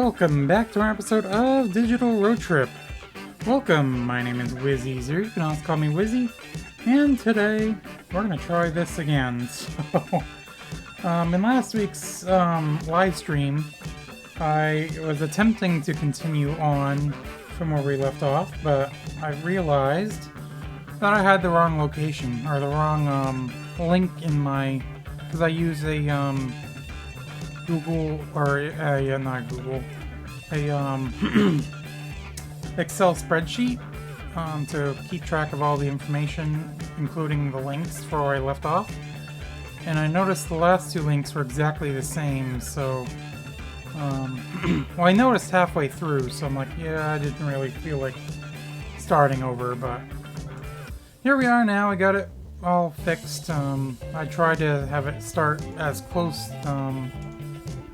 welcome back to our episode of Digital Road Trip. Welcome, my name is Wizzy. You can also call me Wizzy. And today, we're going to try this again. So, in last week's live stream, I was attempting to continue on from where we left off, but I realized that I had the wrong location, or the wrong link in my, because I use a Google, or not Google, a Excel spreadsheet to keep track of all the information, including the links for where I left off. And I noticed the last two links were exactly the same, so well, I noticed halfway through, so I'm like, yeah, I didn't really feel like starting over, but here we are now. I got it all fixed. I tried to have it start as close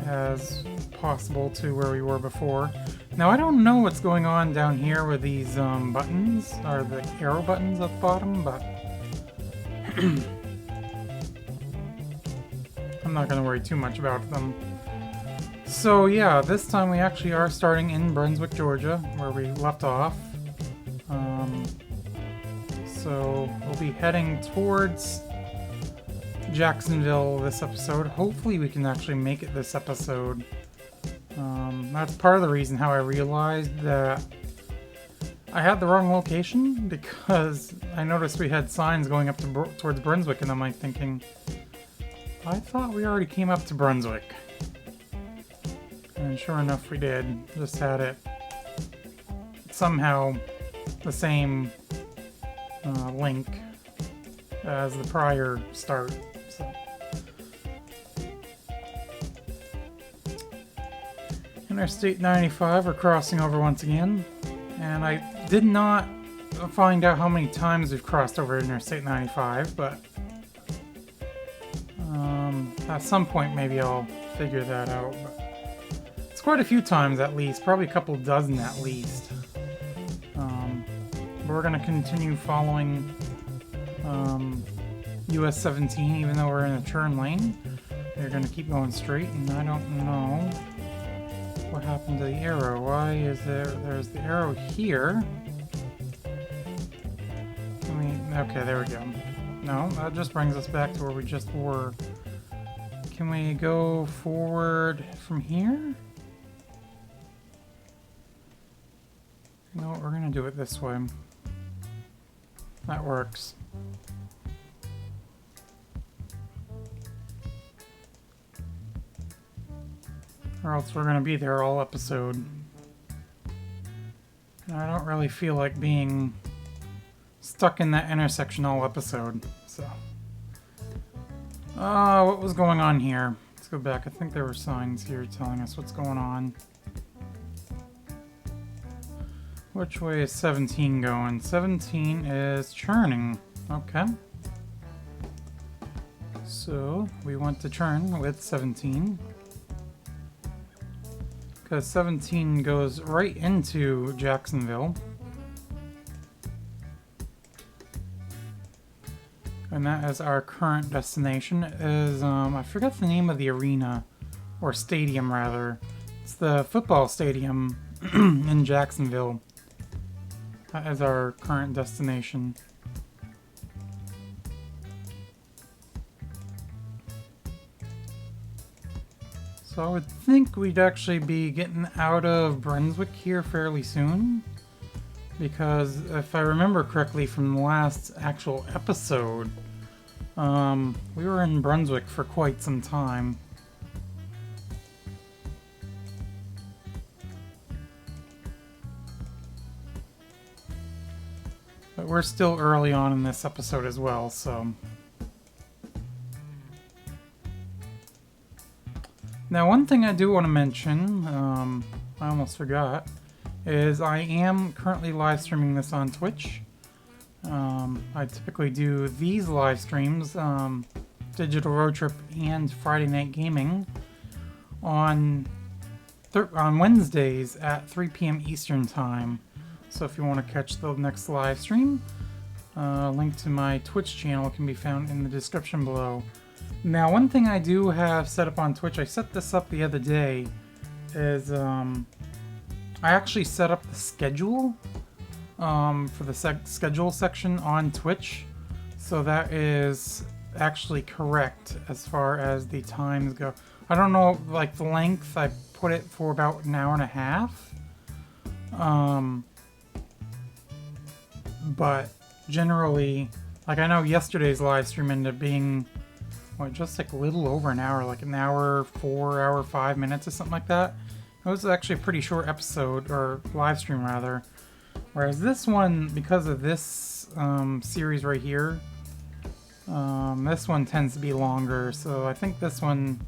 as possible to where we were before. Now, I don't know what's going on down here with these buttons, or the arrow buttons at the bottom, but I'm not going to worry too much about them. So yeah, this time we actually are starting in Brunswick, Georgia, where we left off. So we'll be heading towards Jacksonville this episode. Hopefully we can actually make it this episode. That's part of the reason how I realized that I had the wrong location, because I noticed we had signs going up to towards Brunswick, and I'm like thinking, I thought we already came up to Brunswick. And sure enough we did. Just had it somehow the same link as the prior start. So. Interstate 95, we're crossing over once again. And I did not find out how many times we've crossed over Interstate 95, but at some point maybe I'll figure that out. But it's quite a few times at least, probably a couple dozen at least. But we're going to continue following US 17, even though we're in a turn lane. They're going to keep going straight, and I don't know what happened to the arrow. Why is there's the arrow here? Okay, there we go. No, that just brings us back to where we just were. Can we go forward from here? You know what, we're gonna do it this way. That works. Or else we're gonna be there all episode. And I don't really feel like being stuck in that intersection all episode, so. What was going on here? Let's go back. I think there were signs here telling us what's going on. Which way is 17 going? 17 is churning. Okay. So, we want to churn with 17. Because 17 goes right into Jacksonville. And that is our current destination. Is I forgot the name of the arena, or stadium rather. It's the football stadium in Jacksonville. That is our current destination. So I would think we'd actually be getting out of Brunswick here fairly soon. Because if I remember correctly from the last actual episode, we were in Brunswick for quite some time. But we're still early on in this episode as well, so. Now, one thing I do want to mention, I almost forgot, is I am currently live streaming this on Twitch. I typically do these live streams, Digital Road Trip and Friday Night Gaming, on Wednesdays at 3 p.m. Eastern Time. So if you want to catch the next live stream, link to my Twitch channel can be found in the description below. Now, one thing I do have set up on Twitch, I set this up the other day, is I actually set up the schedule for the schedule section on Twitch, so that is actually correct as far as the times go. I don't know, like the length, I put it for about an hour and a half. But generally, like I know yesterday's live stream ended up being, what, just like a little over an hour, like an hour, 5 minutes or something like that. It was actually a pretty short episode, or live stream rather. Whereas this one, because of this series right here, this one tends to be longer, so I think this one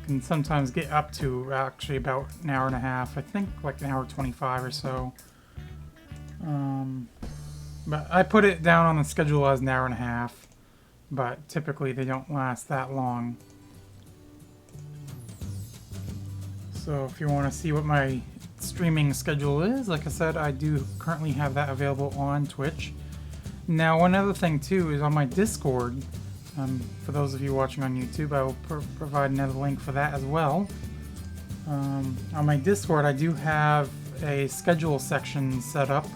can sometimes get up to actually about an hour and a half. I think like an hour 25 or so. But I put it down on the schedule as an hour and a half, but typically they don't last that long. So if you want to see what my streaming schedule is, like I said, I do currently have that available on Twitch. Now, one other thing too is on my Discord. For those of you watching on YouTube, I will provide another link for that as well. On my Discord, I do have a schedule section set up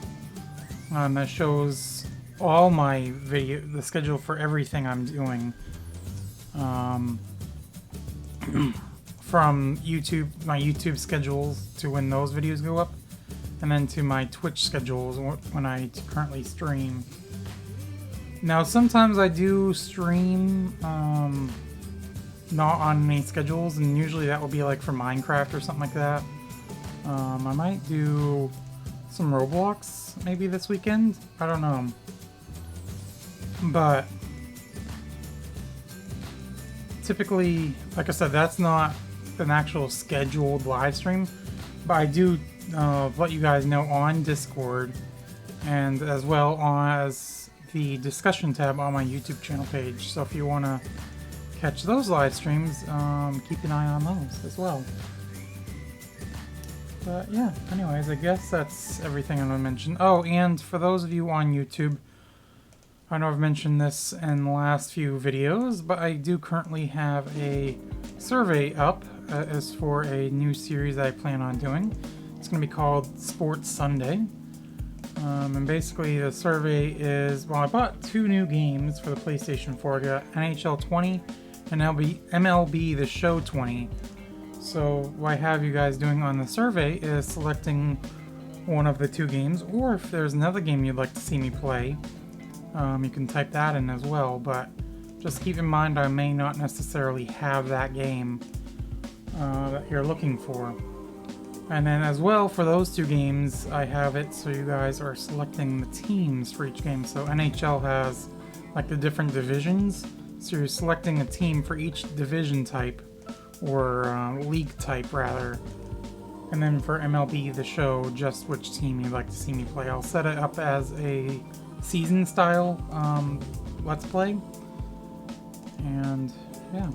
that shows all my the schedule for everything I'm doing. From YouTube, my YouTube schedules to when those videos go up, and then to my Twitch schedules when I currently stream. Now, sometimes I do stream not on any schedules, and usually that will be like for Minecraft or something like that. I might do some Roblox maybe this weekend. I don't know. But typically, like I said, that's not an actual scheduled live stream, but I do let you guys know on Discord, and as well as the discussion tab on my YouTube channel page. So if you want to catch those live streams, keep an eye on those as well. But yeah, anyways, I guess that's everything I'm going to mention. Oh, and for those of you on YouTube, I know I've mentioned this in the last few videos, but I do currently have a survey up as for a new series I plan on doing. It's going to be called Sports Sunday. And basically the survey is, well, I bought 2 new games for the PlayStation 4. I got NHL 20 and MLB The Show 20. So what I have you guys doing on the survey is selecting one of the 2 games, or if there's another game you'd like to see me play, you can type that in as well. But just keep in mind I may not necessarily have that game that you're looking for. And then as well, for those 2 games, I have it so you guys are selecting the teams for each game. So NHL has like the different divisions, so you're selecting a team for each division type, or league type rather. And then for MLB The Show, just which team you'd like to see me play. I'll set it up as a season style Let's Play. And yeah.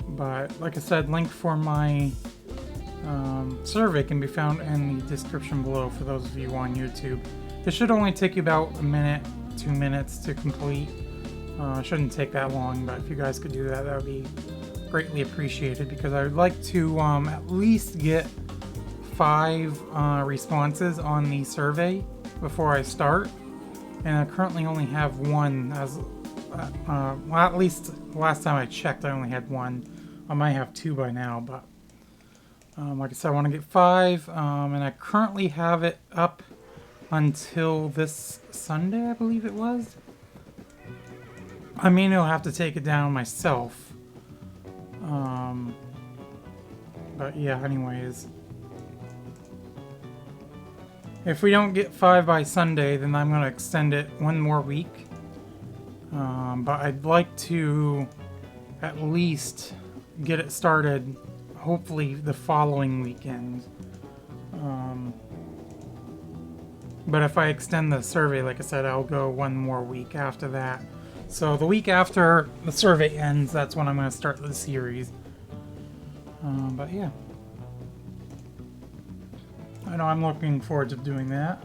But like I said, link for my survey can be found in the description below for those of you on YouTube. This should only take you about a minute, 2 minutes to complete. Shouldn't take that long, but if you guys could do that, that would be greatly appreciated, because I would like to at least get 5 responses on the survey before I start. And I currently only have 1 as well, at least last time I checked I only had 1. I might have 2 by now, but like I said, I want to get 5, and I currently have it up until this Sunday, I believe it was. I mean, I'll have to take it down myself. But yeah, anyways. If we don't get 5 by Sunday, then I'm going to extend it 1 more week. But I'd like to at least get it started hopefully the following weekend. But if I extend the survey, like I said, I'll go 1 more week after that. So the week after the survey ends, that's when I'm going to start the series. But yeah. I know I'm looking forward to doing that.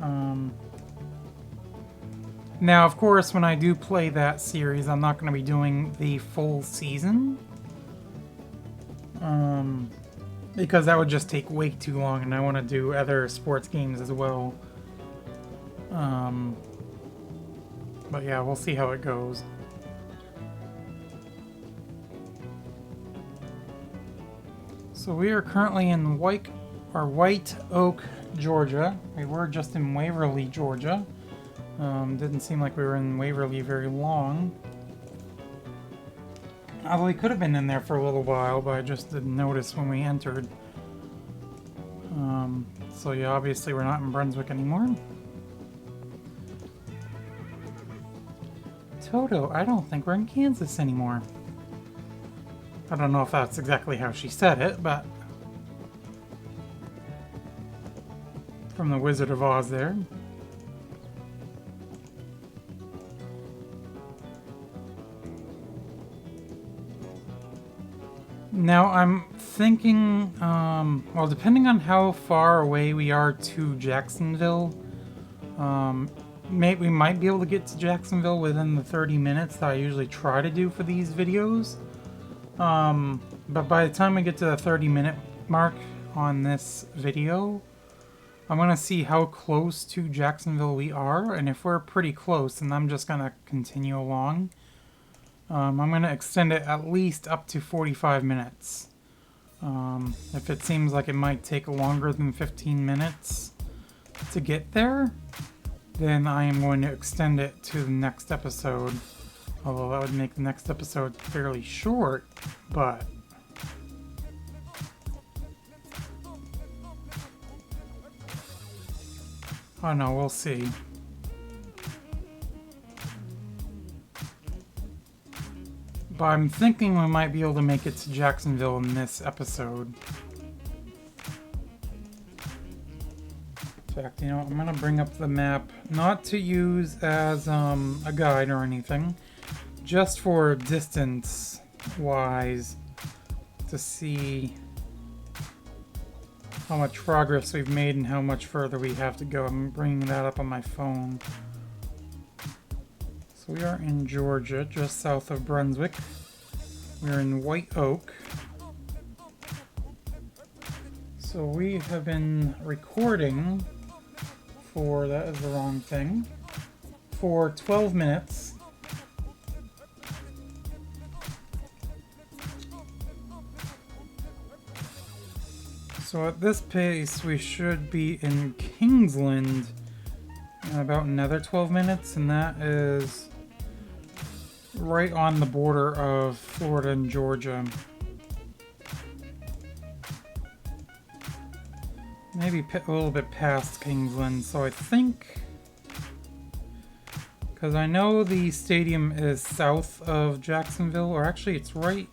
Now, of course, when I do play that series, I'm not going to be doing the full season. because that would just take way too long, and I want to do other sports games as well. But yeah, we'll see how it goes. So we are currently in White Oak, Georgia. We were just in Waverly, Georgia. Didn't seem like we were in Waverly very long. Although we could have been in there for a little while, but I just didn't notice when we entered. So yeah, obviously we're not in Brunswick anymore. Toto, I don't think we're in Kansas anymore. I don't know if that's exactly how she said it, but from the Wizard of Oz there. Now I'm thinking, well, depending on how far away we are to Jacksonville, we might be able to get to Jacksonville within the 30 minutes that I usually try to do for these videos. But by the time we get to the 30-minute mark on this video, I'm going to see how close to Jacksonville we are, and if we're pretty close, then I'm just going to continue along. I'm going to extend it at least up to 45 minutes. If it seems like it might take longer than 15 minutes to get there, then I am going to extend it to the next episode. Although that would make the next episode fairly short, but I don't know, we'll see. But I'm thinking we might be able to make it to Jacksonville in this episode. In fact, you know, I'm going to bring up the map, not to use as a guide or anything, just for distance-wise, to see how much progress we've made and how much further we have to go. I'm bringing that up on my phone. So we are in Georgia, just south of Brunswick. We're in White Oak. So we have been recording for, that is the wrong thing, for 12 minutes. So at this pace, we should be in Kingsland in about another 12 minutes, and that is right on the border of Florida and Georgia. Maybe a little bit past Kingsland, so I think, because I know the stadium is south of Jacksonville, or actually it's right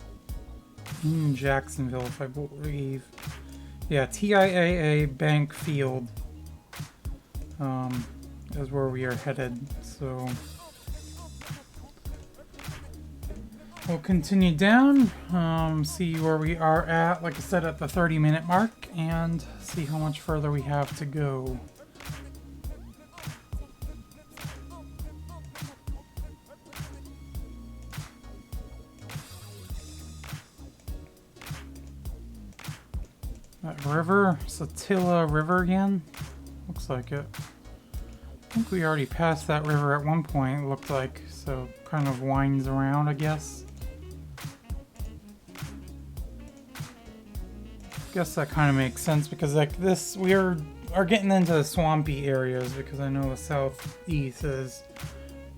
in Jacksonville, if I believe. Yeah, TIAA Bank Field is where we are headed, so we'll continue down, see where we are at, like I said, at the 30-minute mark, and see how much further we have to go. That river, Satilla River again? Looks like it. I think we already passed that river at one point, it looked like, so kind of winds around, I guess. Guess that kind of makes sense, because like this, we are getting into the swampy areas, because I know the southeast is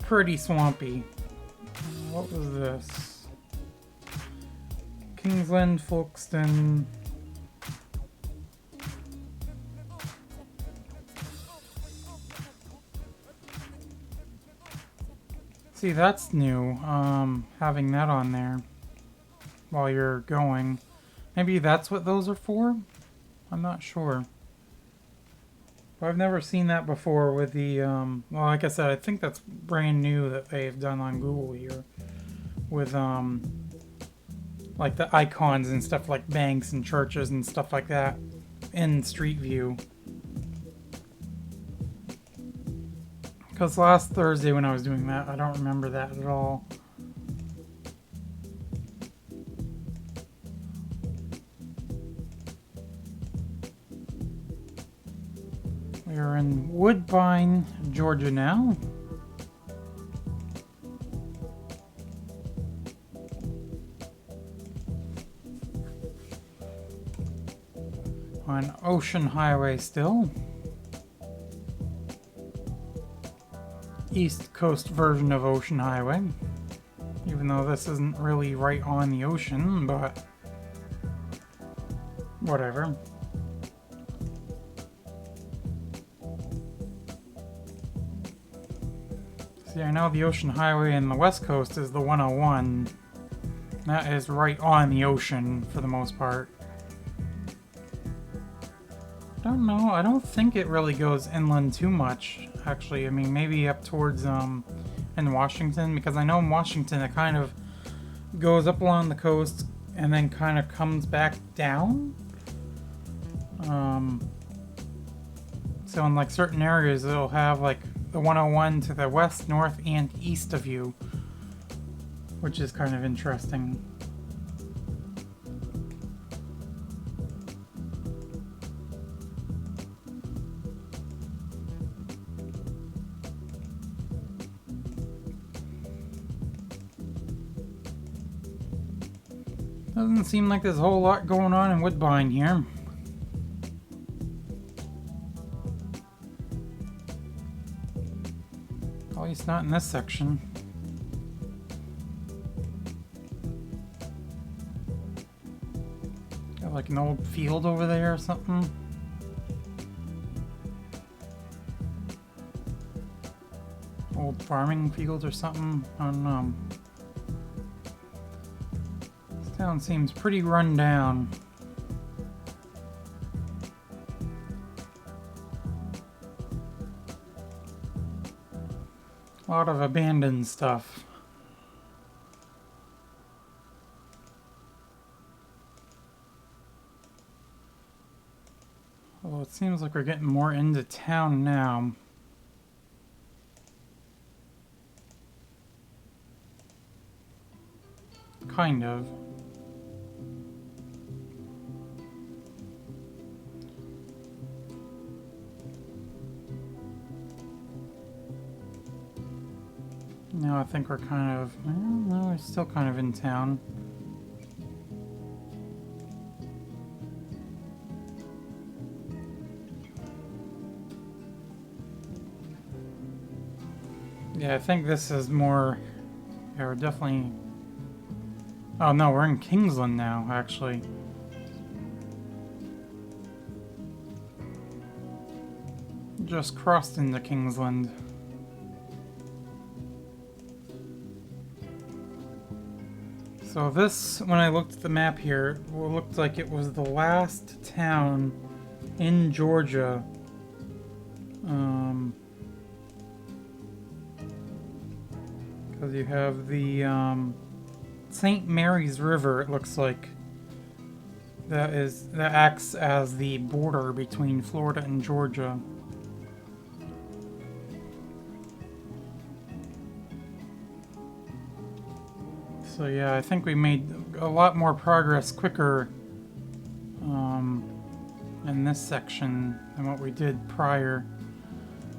pretty swampy. What was this? Kingsland, Folkestone. See, that's new, having that on there while you're going. Maybe that's what those are for? I'm not sure. But I've never seen that before with the, well, like I said, I think that's brand new that they've done on Google here. With, like the icons and stuff like banks and churches and stuff like that in Street View. Because last Thursday when I was doing that, I don't remember that at all. We're in Woodbine, Georgia now. On Ocean Highway still. East Coast version of Ocean Highway. Even though this isn't really right on the ocean, but whatever. See, I know the Ocean Highway in the West Coast is the 101. That is right on the ocean for the most part. Don't know. I don't think it really goes inland too much, actually. I mean, maybe up towards in Washington, because I know in Washington it kind of goes up along the coast and then kind of comes back down. So in like certain areas it'll have like the 101 to the west, north, and east of you, which is kind of interesting. Doesn't seem like there's a whole lot going on in Woodbine here. At least not in this section. Got like an old field over there or something. Old farming field or something. I don't know. Town seems pretty run down. A lot of abandoned stuff. Although it seems like we're getting more into town now. Kind of. Now I think we're kind of, well, no, we're still kind of in town. Yeah, I think this is more, yeah, we're definitely, oh no, we're in Kingsland now, actually. Just crossed into Kingsland. So this, when I looked at the map here, it looked like it was the last town in Georgia. Because you have the St. Mary's River, it looks like. That acts as the border between Florida and Georgia. So yeah, I think we made a lot more progress quicker in this section than what we did prior.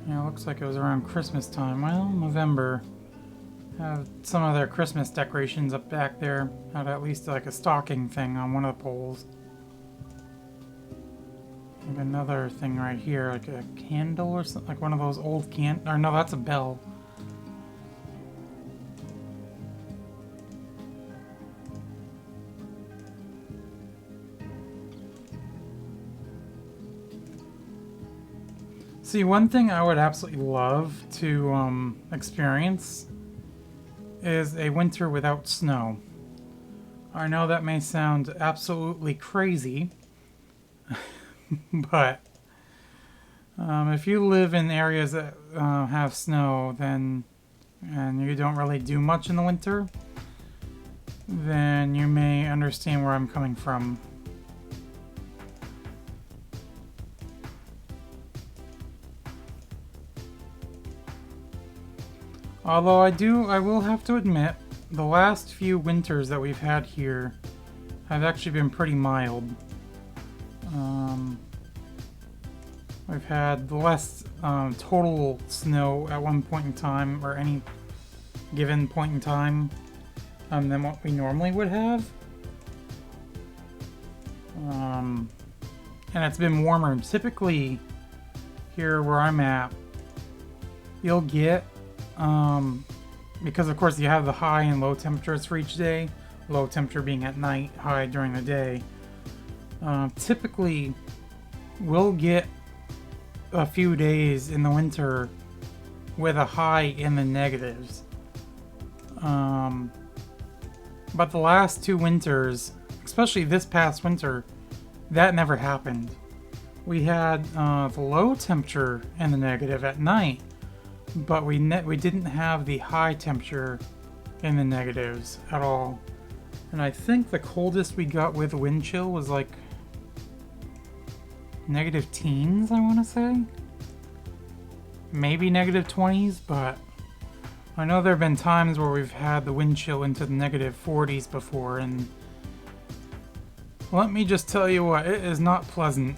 Yeah, it looks like it was around Christmas time. Well, November. Have some of their Christmas decorations up back there. Had at least like a stocking thing on one of the poles. Like another thing right here, like a candle or something, like one of those old or no, that's a bell. See, one thing I would absolutely love to experience is a winter without snow. I know that may sound absolutely crazy, but if you live in areas that have snow, and you don't really do much in the winter, then you may understand where I'm coming from. Although I will have to admit, the last few winters that we've had here have actually been pretty mild. We've had less total snow at one point in time, or any given point in time, than what we normally would have. And it's been warmer. Typically, here where I'm at, you'll get, because of course you have the high and low temperatures for each day, low temperature being at night, high during the day. Typically, we'll get a few days in the winter with a high in the negatives. But the last two winters, especially this past winter, that never happened. We had the low temperature in the negative at night, but we didn't have the high temperature in the negatives at all. And I think the coldest we got with wind chill was like negative teens, I want to say. Maybe negative 20s, but I know there have been times where we've had the wind chill into the negative 40s before, and let me just tell you what, it is not pleasant.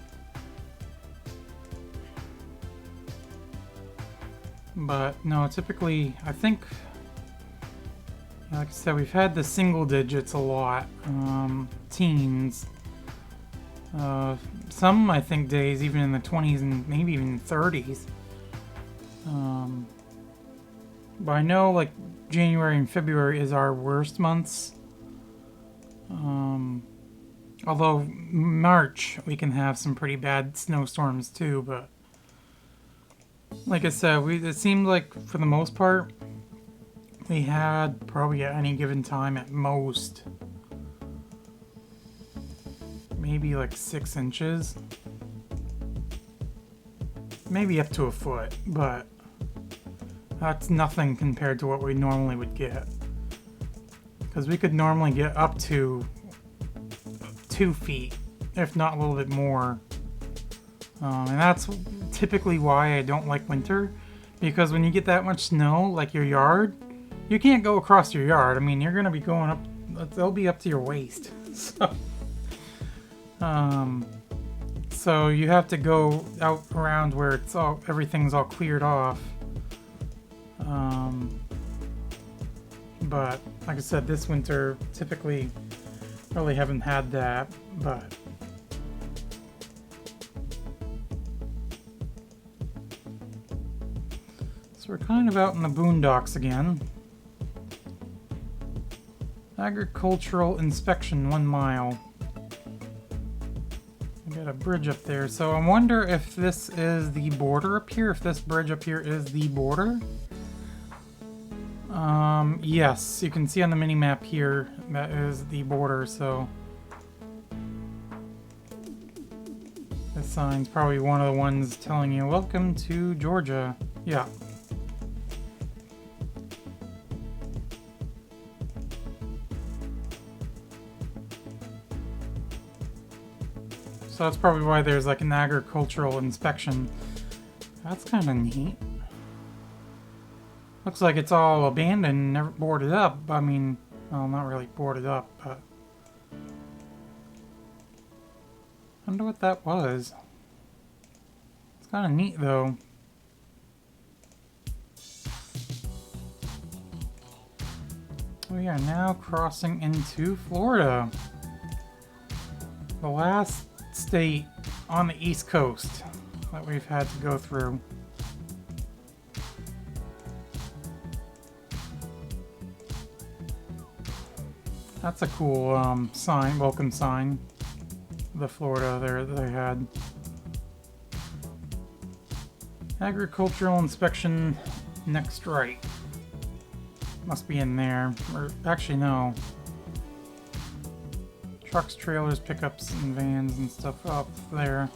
But no, typically, I think, like I said, we've had the single digits a lot, teens. Some, I think, days even in the 20s and maybe even 30s. But I know, like, January and February is our worst months. Although March, we can have some pretty bad snowstorms too, but like I said, it seemed like for the most part, we had probably at any given time at most maybe like 6 inches. Maybe up to a foot, but that's nothing compared to what we normally would get. Because we could normally get up to 2 feet, if not a little bit more. And that's typically why I don't like winter. Because when you get that much snow, like your yard, you can't go across your yard. I mean, you're going to be going up, they'll be up to your waist. So you have to go out around where it's everything's all cleared off. But like I said, this winter typically really haven't had that, but so we're kind of out in the boondocks again. Agricultural inspection 1 mile. We got a bridge up there, so I wonder if this is the border up here, if this bridge up here is the border. Yes, you can see on the mini map here, that is the border, so this sign's probably one of the ones telling you, welcome to Georgia. Yeah. So that's probably why there's like an agricultural inspection. That's kind of neat. Looks like it's all abandoned, never boarded up. I mean, well, not really boarded up, but I wonder what that was. It's kind of neat, though. We are now crossing into Florida. The last state on the East Coast that we've had to go through. That's a cool sign, welcome sign. The Florida there that they had. Agricultural inspection next right. Must be in there. Or actually no. Trucks, trailers, pickups, and vans and stuff up there.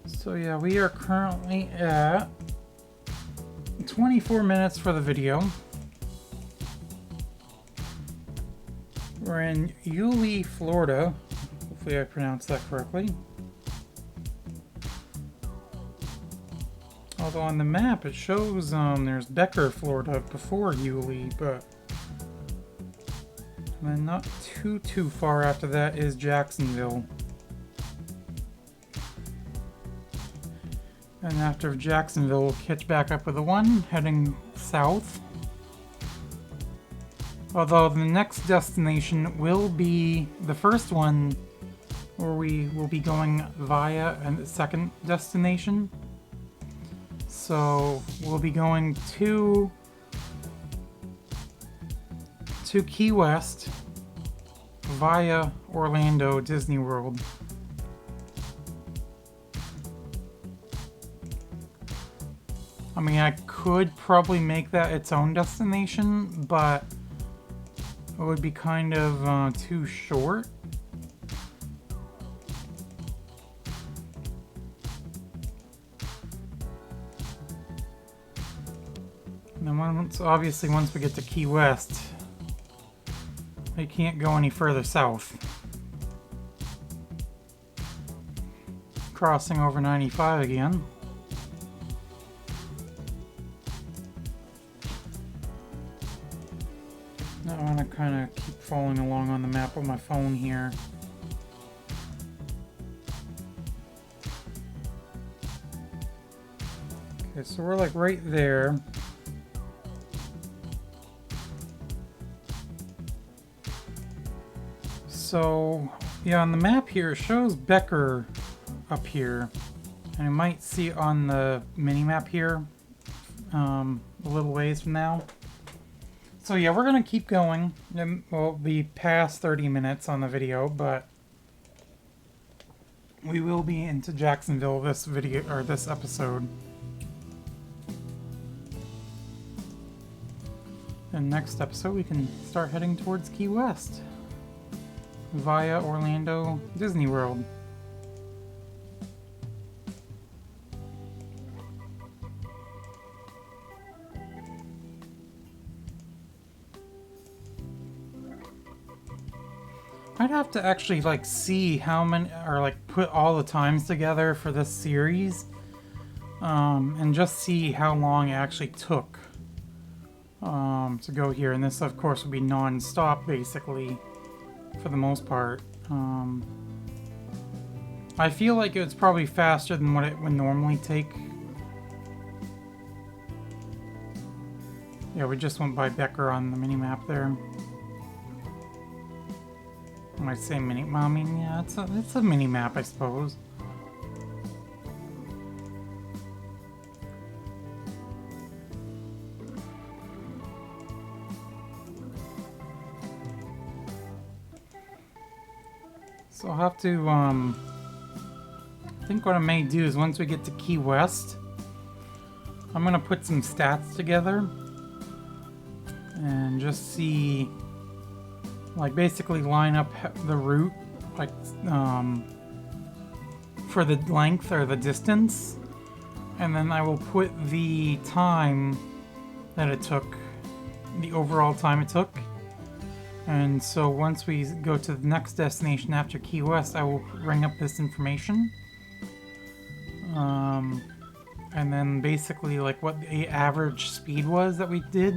So yeah, we are currently at 24 minutes for the video. We're in Yulee, Florida. Hopefully I pronounced that correctly. Although on the map it shows there's Becker, Florida before Yulee, but then not too far after that is Jacksonville. And after Jacksonville, we'll catch back up with the one heading south. Although the next destination will be the first one, where we will be going via a second destination. So we'll be going to Key West via Orlando Disney World. I mean, I could probably make that its own destination, but it would be kind of too short. And then obviously once we get to Key West, we can't go any further south. Crossing over 95 again. I want to kind of keep following along on the map with my phone here. Okay, so we're like right there. So, yeah, on the map here, it shows Becker up here. And you might see it on the mini-map here a little ways from now. So yeah, we're going to keep going. We'll be past 30 minutes on the video, but we will be into Jacksonville this video, or this episode. And next episode we can start heading towards Key West via Orlando Disney World. I'd have to actually like see how many, or like put all the times together for this series, and just see how long it actually took to go here. And this, of course, would be non-stop, basically, for the most part. I feel like it's probably faster than what it would normally take. Yeah, we just went by Becker on the mini-map there. When I say mini, well, I mean, yeah, it's a mini map, I suppose. So I'll have to, I think what I may do is once we get to Key West, I'm gonna put some stats together and just see, like, basically line up the route, like, for the length or the distance, and then I will put the time that it took, the overall time it took. And so once we go to the next destination after Key West, I will bring up this information. And then basically, like, what the average speed was that we did.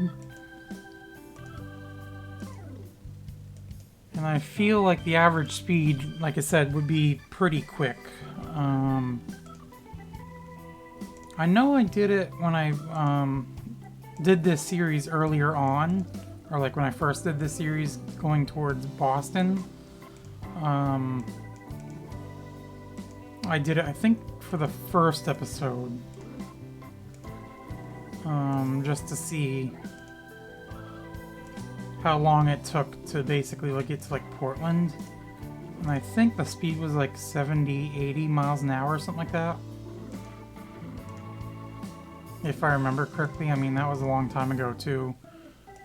And I feel like the average speed, like I said, would be pretty quick. I know I did it when I did this series earlier on, or like when I first did this series going towards Boston. I did it, I think, for the first episode. Just to see how long it took to basically like get to like Portland. And I think the speed was like 70, 80 miles an hour or something like that. If I remember correctly. I mean, that was a long time ago too,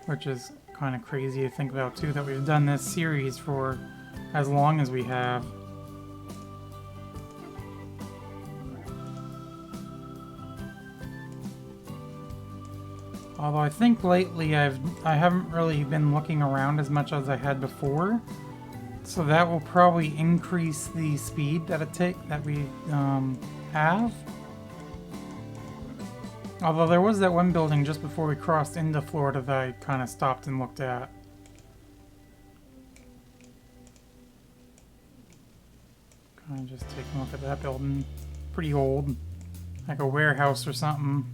which is kind of crazy to think about too, that we've done this series for as long as we have. Although I think lately I haven't really been looking around as much as I had before, so that will probably increase the speed that we have. Although there was that one building just before we crossed into Florida that I kind of stopped and looked at. Kind of just taking a look at that building. Pretty old. Like a warehouse or something.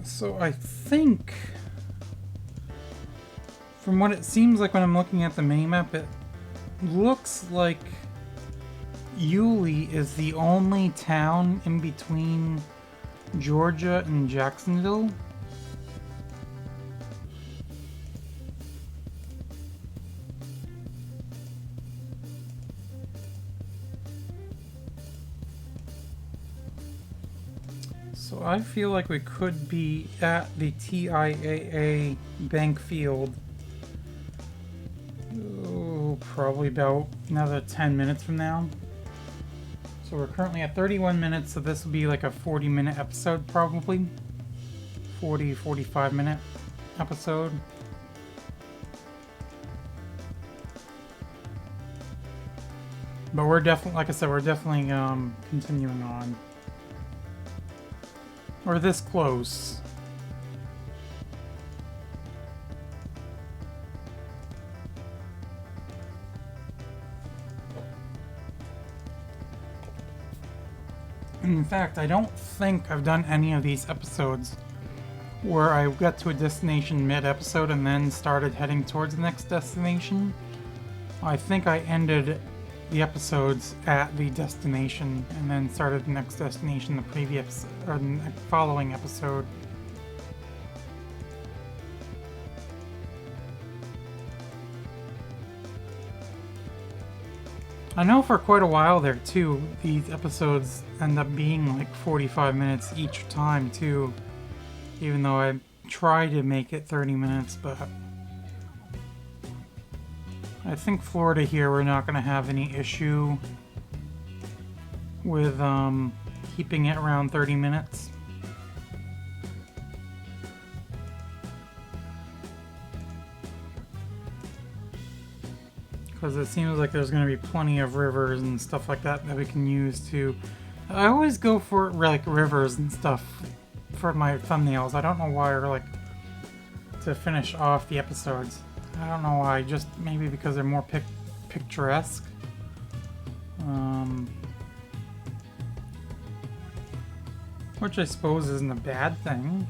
So I think, from what it seems like when I'm looking at the mini-map, it looks like Yulee is the only town in between Georgia and Jacksonville. So I feel like we could be at the TIAA Bank Field. Oh, probably about another 10 minutes from now. So we're currently at 31 minutes, so this will be like a 40-minute episode probably. 45-minute episode. But we're definitely, like I said, we're definitely continuing on. We're this close. In fact, I don't think I've done any of these episodes where I got to a destination mid-episode and then started heading towards the next destination. I think I ended the episodes at the destination and then started the next destination the previous or the following episode. I know for quite a while there too, these episodes end up being like 45 minutes each time too, even though I try to make it 30 minutes, but I think Florida here, we're not going to have any issue with keeping it around 30 minutes. Because it seems like there's going to be plenty of rivers and stuff like that that we can use to... I always go for like rivers and stuff for my thumbnails. I don't know why, or like to finish off the episodes. I don't know why, just maybe because they're more picturesque. Which I suppose isn't a bad thing.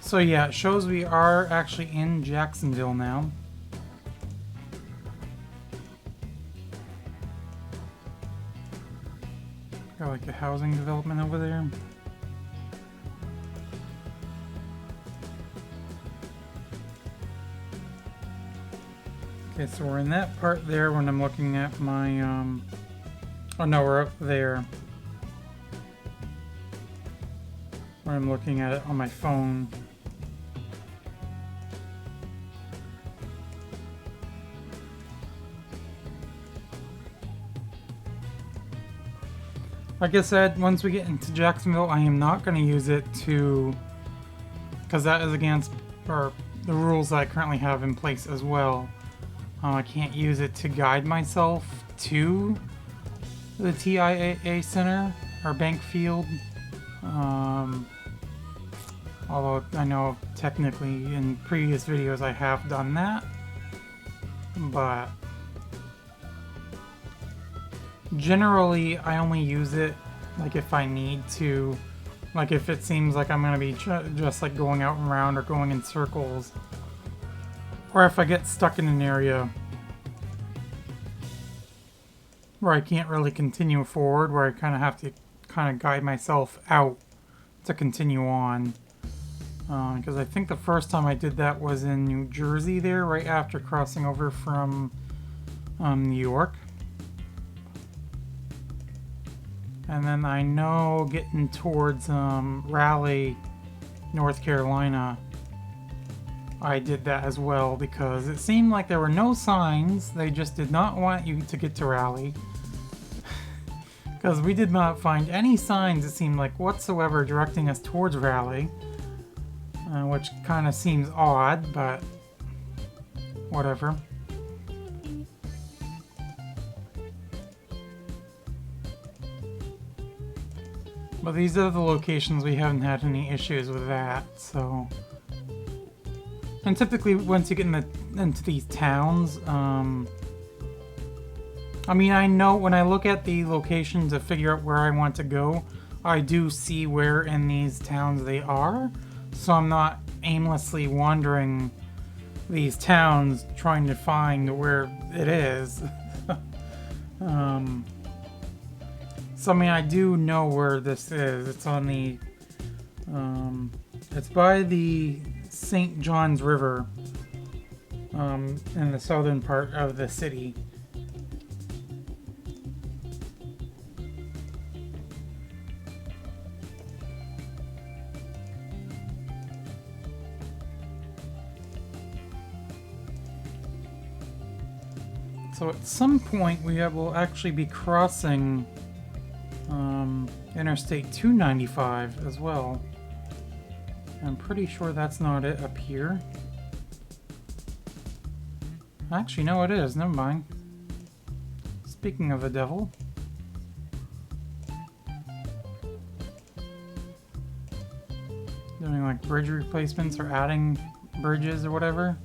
So yeah, it shows we are actually in Jacksonville now. Got like a housing development over there. Okay, so we're in that part there when I'm looking at my, oh no, we're up there. Where I'm looking at it on my phone. Like I said, once we get into Jacksonville, I am not going to use it to, because that is against the rules that I currently have in place as well. I can't use it to guide myself to the TIAA Center or Bank Field. Although I know technically in previous videos I have done that, but generally I only use it like if I need to, like if it seems like I'm going to be just like going out and around or going in circles, or if I get stuck in an area where I can't really continue forward, where I kind of have to kind of guide myself out to continue on. Because I think the first time I did that was in New Jersey there, right after crossing over from New York. And then I know getting towards Raleigh, North Carolina, I did that as well, because it seemed like there were no signs. They just did not want you to get to Raleigh. Because we did not find any signs, it seemed like, whatsoever directing us towards Raleigh. Which kind of seems odd, but whatever. But these are the locations we haven't had any issues with that, so... And typically, once you get into these towns, I mean, I know when I look at the location to figure out where I want to go, I do see where in these towns they are, so I'm not aimlessly wandering these towns trying to find where it is. So, I mean, I do know where this is. It's on the, it's by the St. John's River, in the southern part of the city. So at some point we will actually be crossing Interstate 295 as well. I'm pretty sure that's not it up here. Actually, no, it is. Never mind. Speaking of the devil. Doing like bridge replacements or adding bridges or whatever.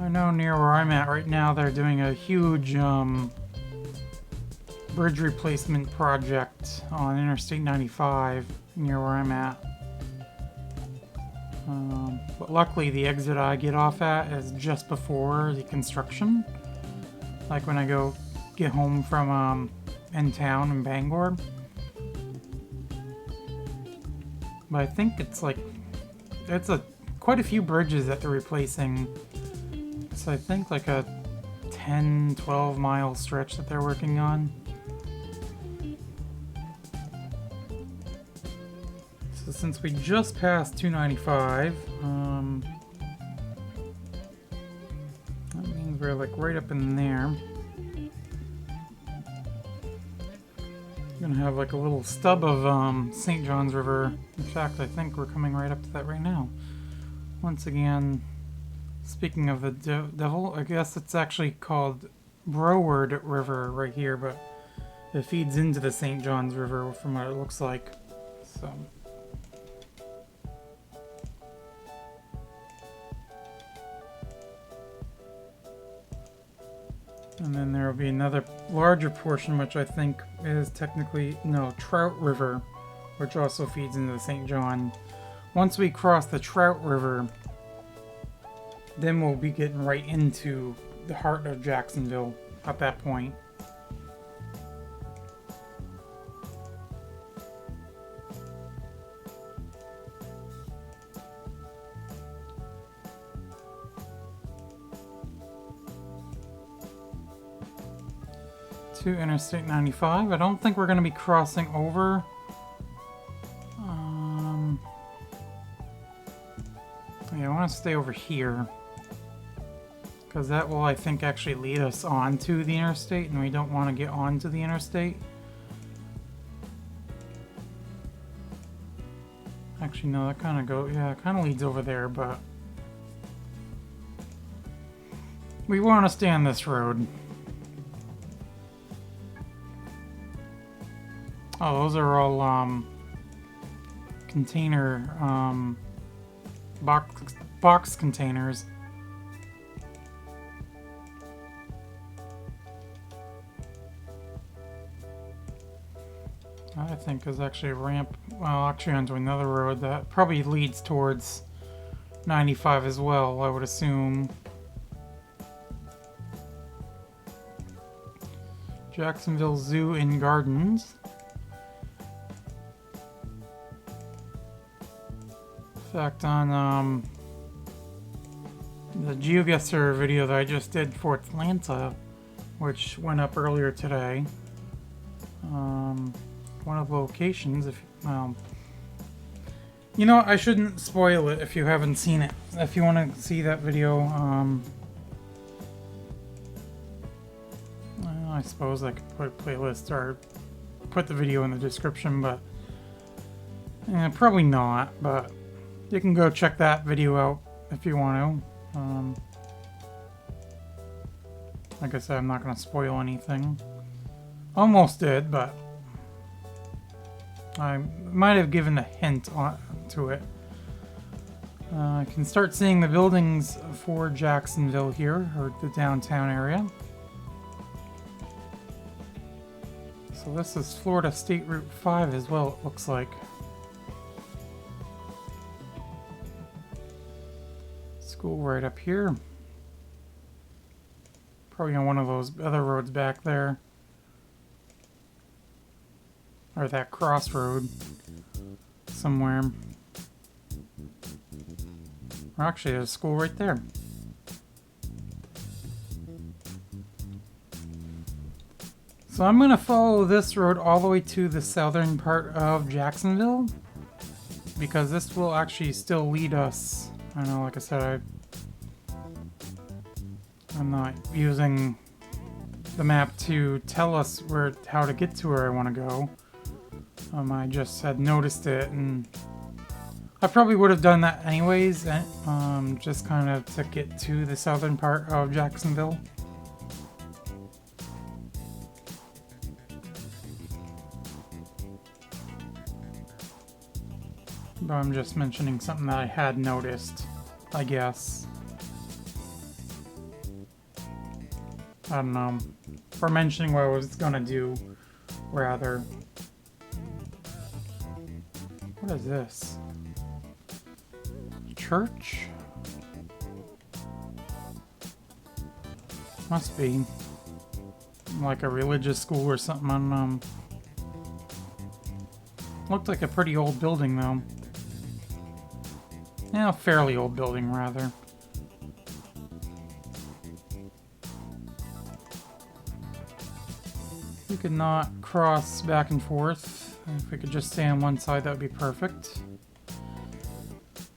I know near where I'm at right now they're doing a huge bridge replacement project on Interstate 95 near where I'm at. But luckily the exit I get off at is just before the construction. Like when I get home from in town in Bangor. But I think it's like, quite a few bridges that they're replacing. So I think like a 10-12 mile stretch that they're working on. So since we just passed 295, that means we're like right up in there. We're gonna have like a little stub of St. John's River. In fact, I think we're coming right up to that right now. Once again, speaking of the devil, I guess it's actually called Broward River right here, but it feeds into the St. John's River from what it looks like. So. And then there will be another larger portion, which I think is technically, no, Trout River, which also feeds into the St. John. Once we cross the Trout River, then we'll be getting right into the heart of Jacksonville at that point. To Interstate 95. I don't think we're going to be crossing over. Yeah, I want to stay over here. Because that will, I think, actually lead us onto the interstate, and we don't want to get onto the interstate. Actually, no, that kind of leads over there, but we want to stay on this road. Oh, those are all container box containers. I think is actually a ramp, well, actually onto another road that probably leads towards 95 as well, I would assume. Jacksonville Zoo and Gardens. In fact, on the GeoGuessr video that I just did for Atlanta, which went up earlier today, one of the locations, You know, I shouldn't spoil it if you haven't seen it. If you want to see that video, well, I suppose I could put a playlist or put the video in the description, but probably not. But you can go check that video out if you want to. Like I said, I'm not going to spoil anything. Almost did, but I might have given a hint to it. I can start seeing the buildings for Jacksonville here, or the downtown area. So this is Florida State Route 5 as well, it looks like. School right up here. Probably on one of those other roads back there. Or that crossroad somewhere. Or actually, there's a school right there. So I'm going to follow this road all the way to the southern part of Jacksonville, because this will actually still lead us. I know, like I said, I'm not using the map to tell us how to get to where I want to go. I just had noticed it, and I probably would have done that anyways, just kind of to get to the southern part of Jacksonville. But I'm just mentioning something that I had noticed, I guess. I don't know. Or mentioning what I was gonna do, rather. What is this? Church? Must be. Like a religious school or something, I don't know. Looked like a pretty old building, though. Yeah, a fairly old building, rather. We could not cross back and forth. If we could just stay on one side, that would be perfect.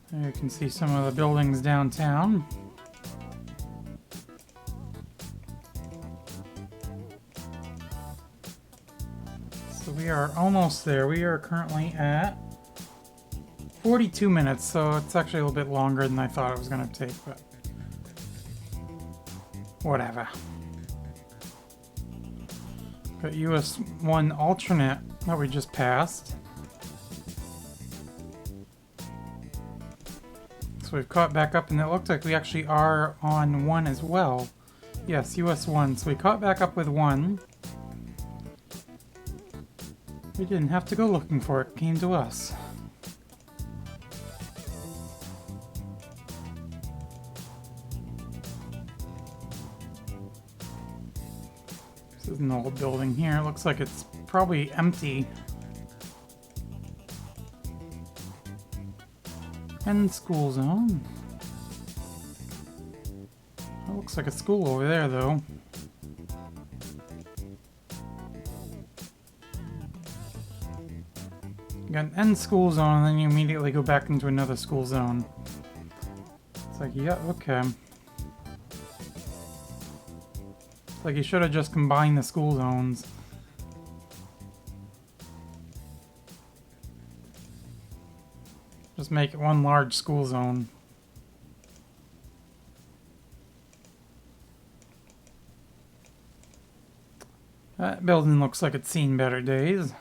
There you can see some of the buildings downtown. So we are almost there. We are currently at 42 minutes, so it's actually a little bit longer than I thought it was going to take, but whatever. Got US 1 alternate that we just passed. So we've caught back up, and it looks like we actually are on 1 as well. Yes, US 1. So we caught back up with 1. We didn't have to go looking for it. It came to us. This is an old building here. It looks like it's probably empty. And school zone. That looks like a school over there, though. You got an end school zone, and then you immediately go back into another school zone. It's like, yeah, okay. It's like you should have just combined the school zones. Just make it one large school zone. That building looks like it's seen better days.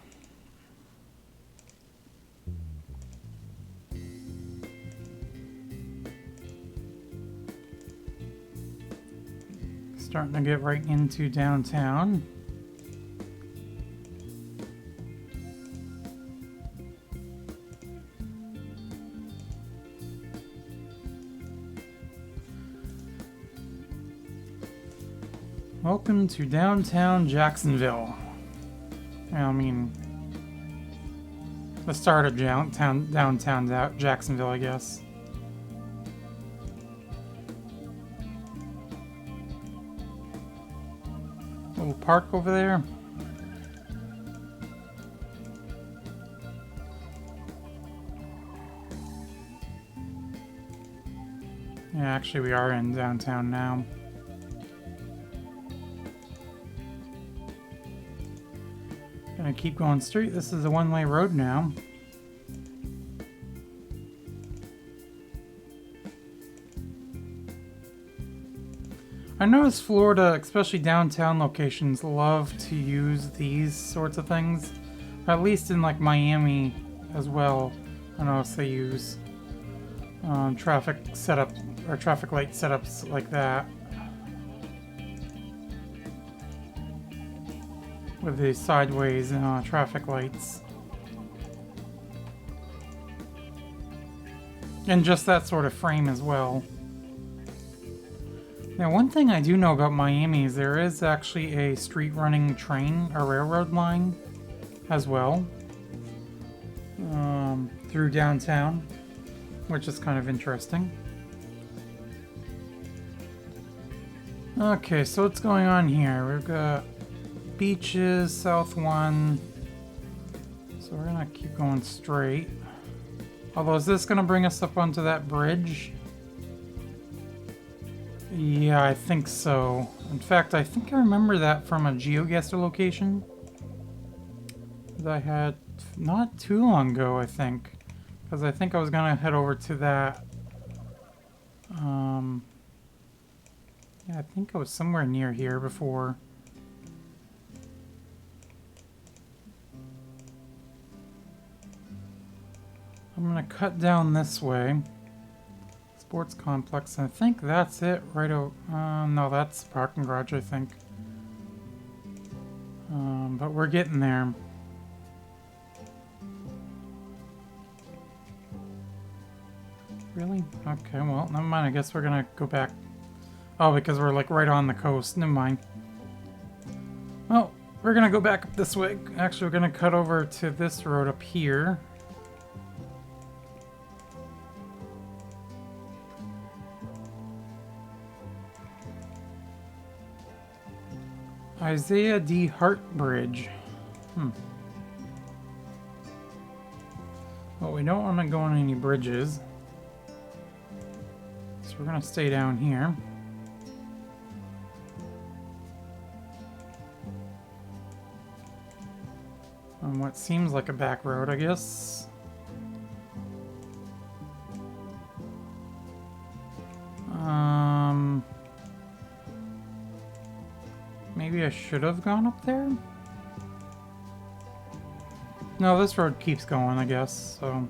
Starting to get right into downtown. Welcome to downtown Jacksonville. I mean, the start of downtown Jacksonville, I guess. Little park over there. Yeah, actually we are in downtown now. Gonna keep going straight. This is a one-way road now. I noticed Florida, especially downtown locations, love to use these sorts of things. At least in like Miami as well. I noticed they use traffic setup or traffic light setups like that. With the sideways traffic lights. And just that sort of frame as well. Now, one thing I do know about Miami is there is actually a street running train, a railroad line as well, through downtown, which is kind of interesting. Okay, so what's going on here? We've got beaches, South 1. So we're gonna keep going straight. Although, is this gonna bring us up onto that bridge? Yeah, I think so. In fact, I think I remember that from a GeoGuessr location that I had not too long ago, I think. Because I think I was gonna head over to that. Yeah, I think I was somewhere near here before. I'm gonna cut down this way. Sports complex. I think that's it. Right over. No, that's parking garage, I think. But we're getting there. Really? Okay, well, never mind. I guess we're gonna go back. Oh, because we're like right on the coast. Never mind. Well, we're gonna go back up this way. Actually, we're gonna cut over to this road up here. Isaiah D. Hart Bridge. Well, we don't want to go on any bridges. So we're going to stay down here. On what seems like a back road, I guess. Maybe I should have gone up there? No, this road keeps going, I guess, so...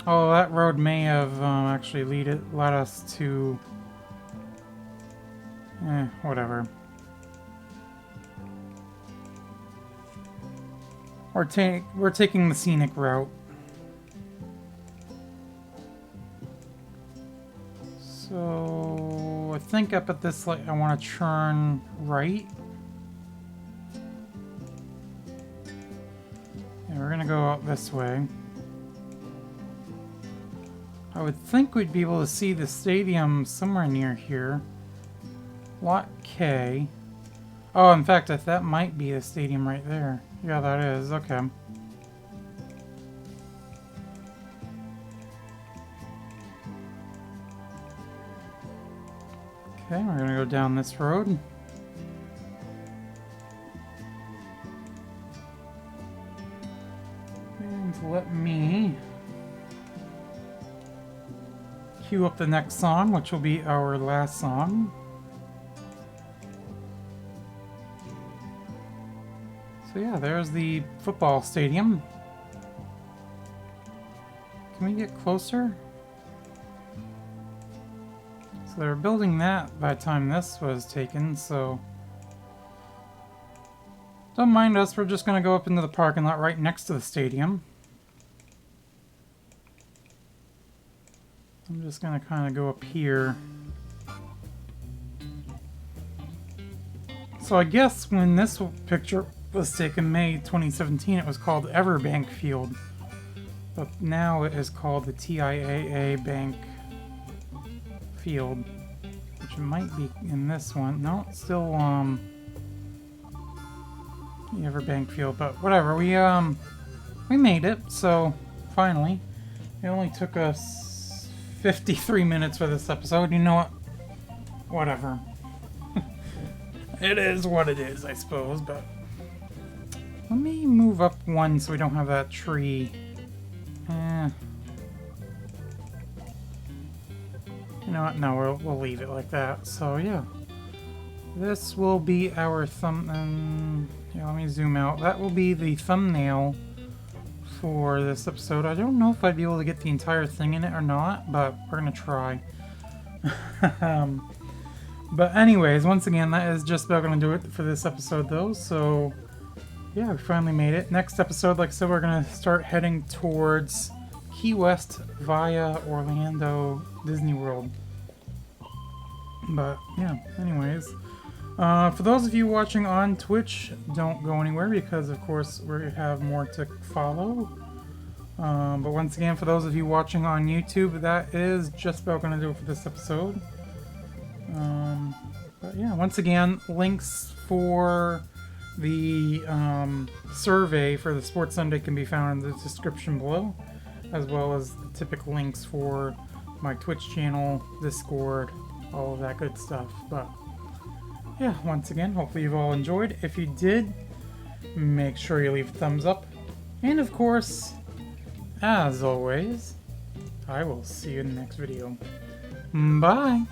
Oh, that road may have actually led us to... whatever. We're taking the scenic route. So... I think up at this light I want to turn right. Yeah, we're gonna go out this way. I would think we'd be able to see the stadium somewhere near here. Lot K. Oh, in fact, that might be the stadium right there. Yeah, that is. Okay. Okay, we're gonna go down this road. And let me cue up the next song, which will be our last song. So yeah, there's the football stadium. Can we get closer? So they were building that by the time this was taken, so... Don't mind us, we're just gonna go up into the parking lot right next to the stadium. I'm just gonna kind of go up here. So I guess when this picture was taken May 2017, it was called Bank Field. But now it is called the TIAA Bank Field, which might be in this one. No, it's still Bank Field, but whatever. We made it, so finally. It only took us 53 minutes for this episode. You know what? Whatever. It is what it is, I suppose, but... Let me move up one so we don't have that tree. You know what? No, we'll leave it like that. So, yeah. This will be our thumb... yeah, let me zoom out. That will be the thumbnail for this episode. I don't know if I'd be able to get the entire thing in it or not, but we're gonna try. But anyways, once again, that is just about gonna do it for this episode, though. So, yeah, we finally made it. Next episode, like I said, we're gonna start heading towards Key West via Orlando Disney World. But, yeah, anyways. For those of you watching on Twitch, don't go anywhere because, of course, we have more to follow. But once again, for those of you watching on YouTube, that is just about going to do it for this episode. But yeah, once again, links for the survey for the Sports Sunday can be found in the description below, as well as the typical links for my Twitch channel, Discord, all of that good stuff. But yeah, once again, hopefully you've all enjoyed. If you did, make sure you leave a thumbs up. And of course, as always, I will see you in the next video. Bye!